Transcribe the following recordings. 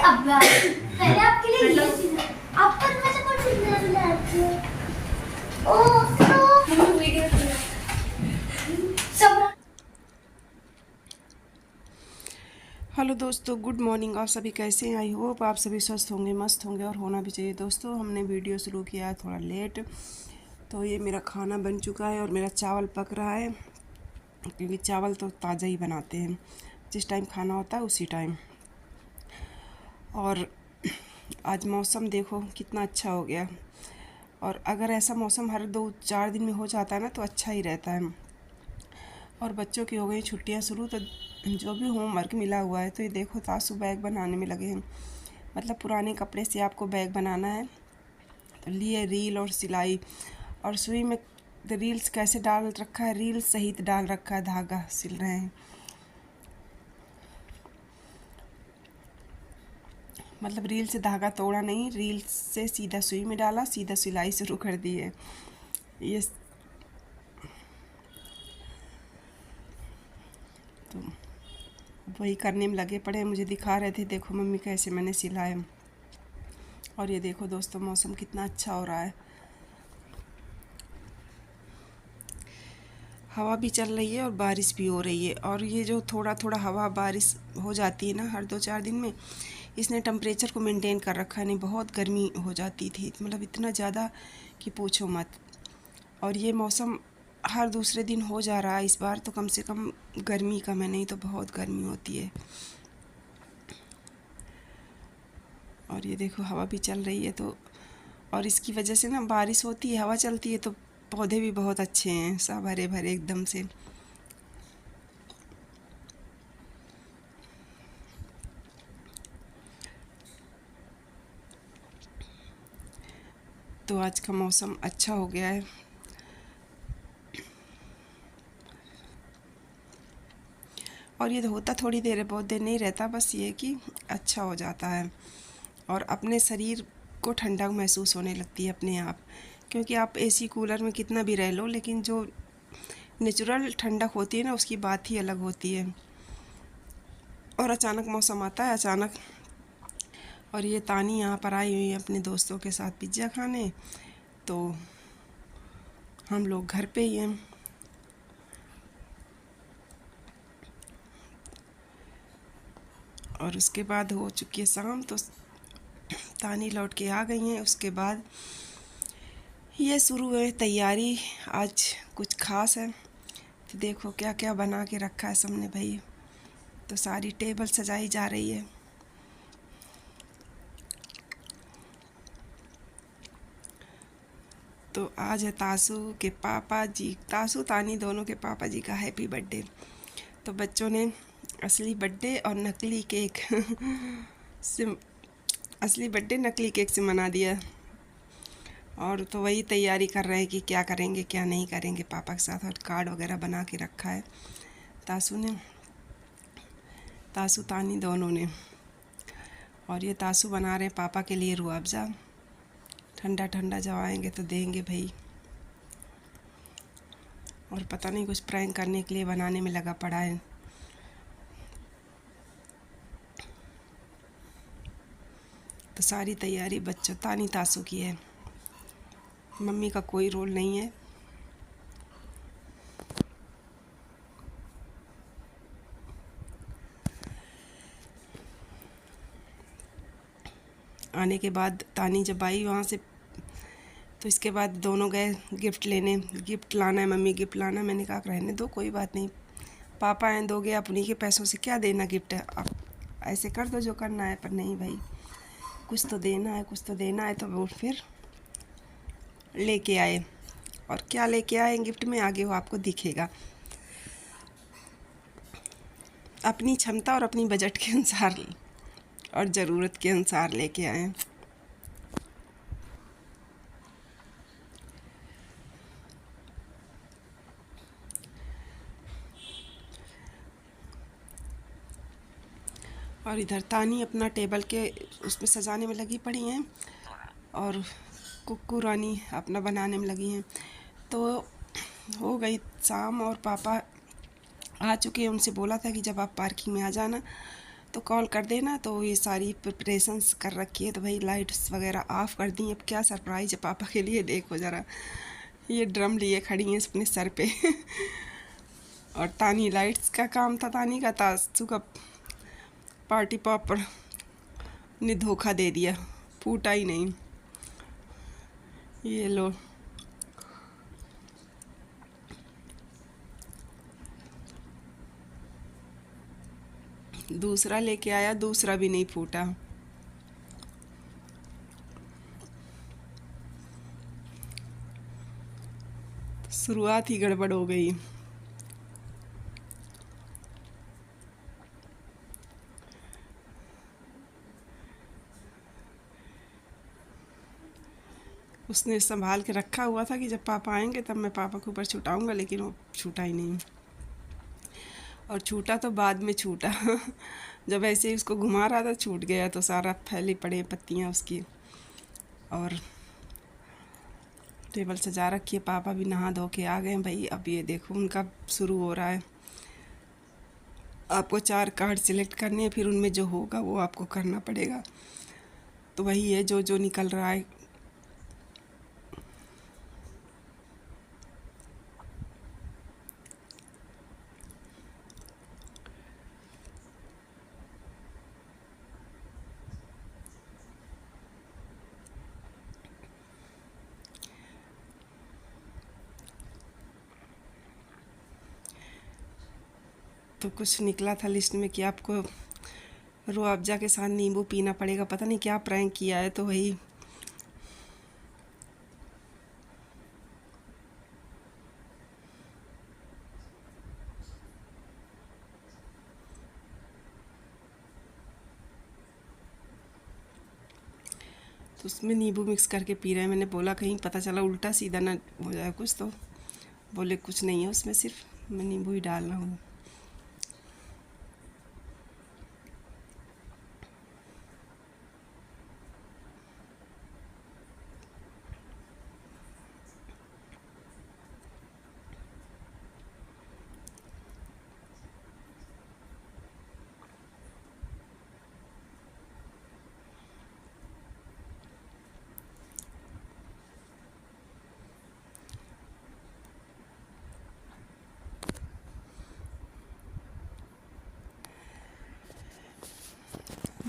अब पहले आपके लिए ये चीज आप पर मैं से कौन सी लाती हूँ। ओ तो सब। हेलो दोस्तों, गुड मॉर्निंग। आप सभी कैसे हैं? आई होप आप सभी स्वस्थ होंगे, मस्त होंगे और होना भी चाहिए। दोस्तों, हमने वीडियो शुरू किया है थोड़ा लेट, तो ये मेरा खाना बन चुका है और मेरा चावल पक रहा है, क्योंकि चावल तो ताज़ा ही बनाते हैं, जिस टाइम खाना होता है उसी टाइम। और आज मौसम देखो कितना अच्छा हो गया, और अगर ऐसा मौसम हर 2-4 दिन में हो जाता है ना तो अच्छा ही रहता है। और बच्चों की हो गई छुट्टियां शुरू, तो जो भी होमवर्क मिला हुआ है, तो ये देखो तासु बैग बनाने में लगे हैं। मतलब पुराने कपड़े से आपको बैग बनाना है, तो लिए रील और सिलाई और सुई में। तो रील्स कैसे डाल रखा है, रील सहित डाल रखा है, धागा सिल रहे हैं। मतलब रील से धागा तोड़ा नहीं, रील से सीधा सुई में डाला, सीधा सिलाई शुरू कर दी है। ये तो वही करने में लगे पड़े हैं। मुझे दिखा रहे थे, देखो मम्मी कैसे मैंने सिलाया। और ये देखो दोस्तों, मौसम कितना अच्छा हो रहा है, हवा भी चल रही है और बारिश भी हो रही है। और ये जो थोड़ा थोड़ा हवा बारिश हो जाती है ना हर 2-4 दिन में, इसने टेम्परेचर को मेंटेन कर रखा है। नहीं बहुत गर्मी हो जाती थी, मतलब इतना ज़्यादा कि पूछो मत। और ये मौसम हर दूसरे दिन हो जा रहा है इस बार, तो कम से कम गर्मी कम है, नहीं तो बहुत गर्मी होती है। और ये देखो हवा भी चल रही है, तो और इसकी वजह से ना बारिश होती है, हवा चलती है, तो पौधे भी बहुत अच्छे हैं, सब हरे भरे एकदम से। तो आज का मौसम अच्छा हो गया है। और ये होता थोड़ी देर है, बहुत देर नहीं रहता, बस ये कि अच्छा हो जाता है और अपने शरीर को ठंडक महसूस होने लगती है अपने आप। क्योंकि आप एसी कूलर में कितना भी रह लो, लेकिन जो नेचुरल ठंडक होती है ना, उसकी बात ही अलग होती है। और अचानक मौसम आता है, अचानक। और ये तानी यहाँ पर आई हुई है अपने दोस्तों के साथ पिज्ज़ा खाने, तो हम लोग घर पे ही हैं। और उसके बाद हो चुकी है शाम, तो तानी लौट के आ गई हैं। उसके बाद ये शुरू है तैयारी। आज कुछ खास है, तो देखो क्या क्या बना के रखा है सबने भाई। तो सारी टेबल सजाई जा रही है। तो आज है तासू के पापा जी, तासू तानी दोनों के पापा जी का हैप्पी बर्थडे। तो बच्चों ने असली बर्थडे और नकली केक से, असली बर्थडे नकली केक से मना दिया। और तो वही तैयारी कर रहे हैं कि क्या करेंगे क्या नहीं करेंगे पापा के साथ। और कार्ड वगैरह बना के रखा है तासू ने, तासू तानी दोनों ने। और ये तासू बना रहे हैं पापा के लिए रूह अफ़ज़ा, ठंडा ठंडा जब आएंगे तो देंगे भाई। और पता नहीं कुछ प्रैंक करने के लिए बनाने में लगा पड़ा है। तो सारी तैयारी बच्चों तानी तासू की है, मम्मी का कोई रोल नहीं है। आने के बाद तानी जब आई वहाँ से, तो इसके बाद दोनों गए गिफ्ट लेने। गिफ्ट लाना है मम्मी, गिफ्ट लाना। मैंने कहा रहने दो, कोई बात नहीं, पापा हैं दोगे, आप उन्हीं के पैसों से क्या देना गिफ्ट है, आप ऐसे कर दो जो करना है। पर नहीं भाई, कुछ तो देना है, कुछ तो देना है। तो वो फिर लेके आए, और क्या लेके आए गिफ्ट में आगे वो आपको दिखेगा। अपनी क्षमता और अपनी बजट के अनुसार और ज़रूरत के अनुसार लेके आए। और इधर तानी अपना टेबल के उसमें सजाने में लगी पड़ी हैं, और कुक्कू रानी अपना बनाने में लगी हैं। तो हो गई शाम और पापा आ चुके हैं। उनसे बोला था कि जब आप पार्किंग में आ जाना, तो कॉल कर देना। तो ये सारी प्रिपरेशंस कर रखी है, तो भाई लाइट्स वगैरह ऑफ़ कर दी। अब क्या सरप्राइज़ है पापा के लिए, देखो ज़रा, ये ड्रम लिए खड़ी हैं अपने सर पे और तानी लाइट्स का काम था, तानी का तासू का पार्टी पॉपर ने धोखा दे दिया, फूटा ही नहीं। ये लो, दूसरा लेके आया, दूसरा भी नहीं फूटा। शुरुआत ही गड़बड़ हो गई। उसने संभाल के रखा हुआ था कि जब पापा आएंगे तब मैं पापा के ऊपर छुटाऊंगा, लेकिन वो छूटा ही नहीं। और छूटा तो बाद में छूटा जब ऐसे ही उसको घुमा रहा था छूट गया, तो सारा फैली पड़े पत्तियां उसकी। और टेबल सजा रखी है, पापा भी नहा धो के आ गए हैं भाई। अब ये देखो उनका शुरू हो रहा है। आपको 4 कार्ड सिलेक्ट करने हैं, फिर उनमें जो होगा वो आपको करना पड़ेगा। तो वही है जो जो निकल रहा है। तो कुछ निकला था लिस्ट में कि आपको रूह अफ़ज़ा के साथ नींबू पीना पड़ेगा। पता नहीं क्या प्रैंक किया है, तो वही तो उसमें नींबू मिक्स करके पी रहे हैं। मैंने बोला कहीं पता चला उल्टा सीधा ना हो जाए कुछ, तो बोले कुछ नहीं है उसमें, सिर्फ मैं नींबू ही डाल रहा हूँ।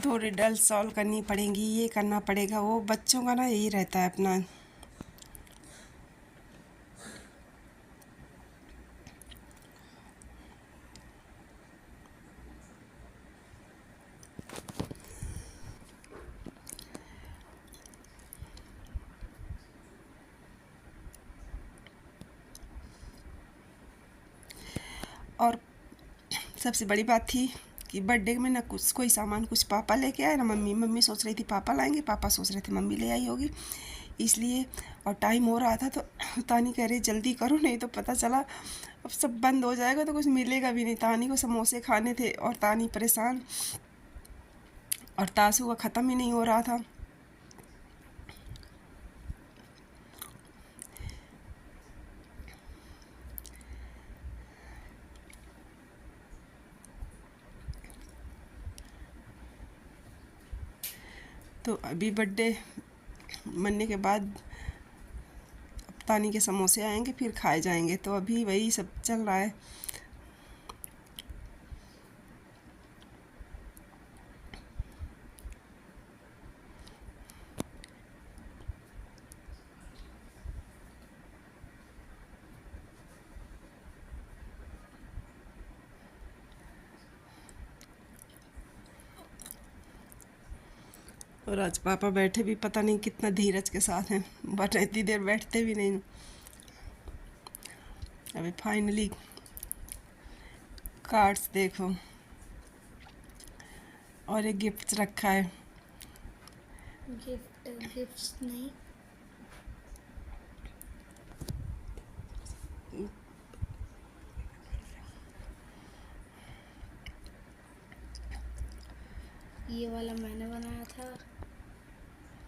दो रिडल सॉल्व करनी पड़ेंगी, ये करना पड़ेगा, वो बच्चों का ना यही रहता है अपना। और सबसे बड़ी बात थी कि बर्थडे में ना कुछ कोई सामान कुछ पापा लेके आए ना मम्मी। मम्मी सोच रही थी पापा लाएंगे, पापा सोच रहे थे मम्मी ले आई होगी, इसलिए। और टाइम हो रहा था तो तानी कह रही जल्दी करो, नहीं तो पता चला अब सब बंद हो जाएगा तो कुछ मिलेगा भी नहीं। तानी को समोसे खाने थे और तानी परेशान, और तासू का ख़त्म ही नहीं हो रहा था। तो अभी बर्थडे मनने के बाद तानी के समोसे आएंगे, फिर खाए जाएंगे। तो अभी वही सब चल रहा है। और आज पापा बैठे भी पता नहीं कितना धीरज के साथ हैं, बट इतनी देर बैठते भी नहीं। अभी फाइनली कार्ड्स देखो, और एक गिफ्ट रखा है। गिफ्ट्स नहीं, ये वाला मैंने बनाया था।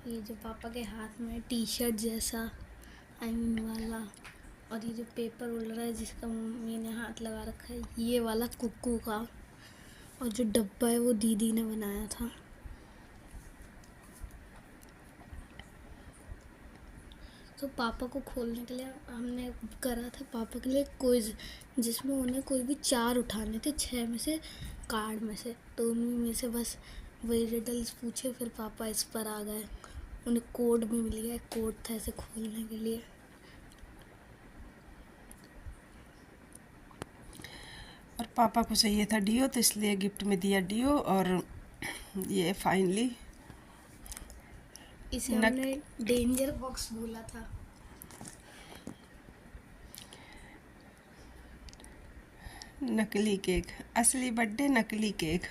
ये जो पापा के हाथ में टी शर्ट जैसा वाला, और ये जो पेपर उड़ रहा है जिसका मम्मी ने हाथ लगा रखा है, ये वाला कुक्कू का। और जो डब्बा है वो दीदी ने बनाया था। तो पापा को खोलने के लिए हमने करा था पापा के लिए क्विज, जिसमें उन्हें कोई भी 4 उठाने थे 6 में से, कार्ड में से। तो उन्हीं में से बस वही रिडल्स पूछे, फिर पापा इस पर आ गए। उन्हें कोड भी मिल गया, कोड था इसे खोलने के लिए। और पापा को चाहिए था डियो, तो इसलिए गिफ्ट में दिया डियो। और ये फाइनली इसे नक हमने डेंजर बॉक्स बोला था। नकली केक, असली बर्थडे नकली केक।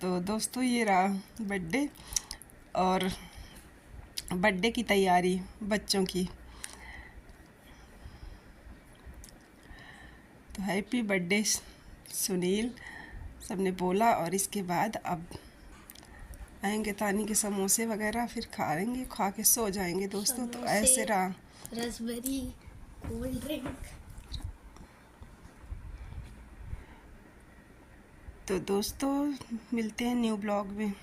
तो दोस्तों ये रहा बर्थडे, और बर्थडे की तैयारी बच्चों की। तो हैप्पी बर्थडे सुनील सबने बोला। और इसके बाद अब आएंगे तानी के समोसे वगैरह, फिर खाएंगे, खा के सो जाएंगे दोस्तों। तो ऐसे रहा रसबेरी कोल्ड ड्रिंक। तो दोस्तों मिलते हैं न्यू ब्लॉग में।